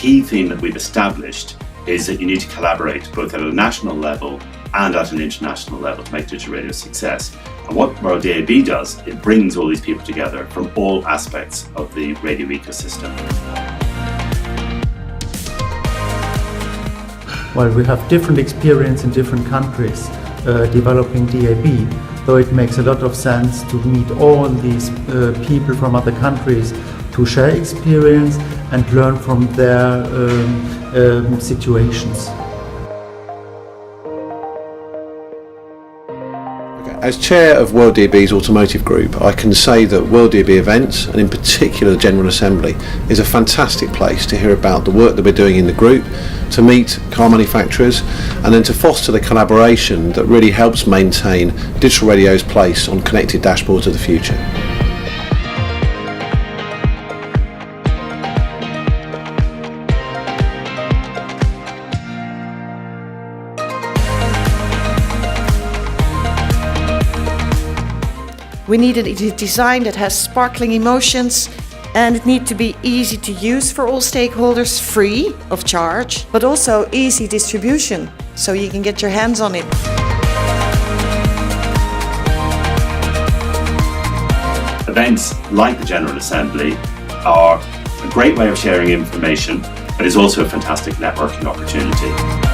key theme that we've established is that you need to collaborate both at a national level and at an international level to make digital radio a success. And what WorldDAB does, it brings all these people together from all aspects of the radio ecosystem. While we have different experience in different countries developing DAB, though it makes a lot of sense to meet all these people from other countries to share experience and learn from their situations. As chair of WorldDAB's automotive group, I can say that WorldDAB events, and in particular the General Assembly, is a fantastic place to hear about the work that we're doing in the group, to meet car manufacturers, and then to foster the collaboration that really helps maintain digital radio's place on connected dashboards of the future. We needed a design that has sparkling emotions, and it needs to be easy to use for all stakeholders, free of charge, but also easy distribution, so you can get your hands on it. Events like the General Assembly are a great way of sharing information, but is also a fantastic networking opportunity.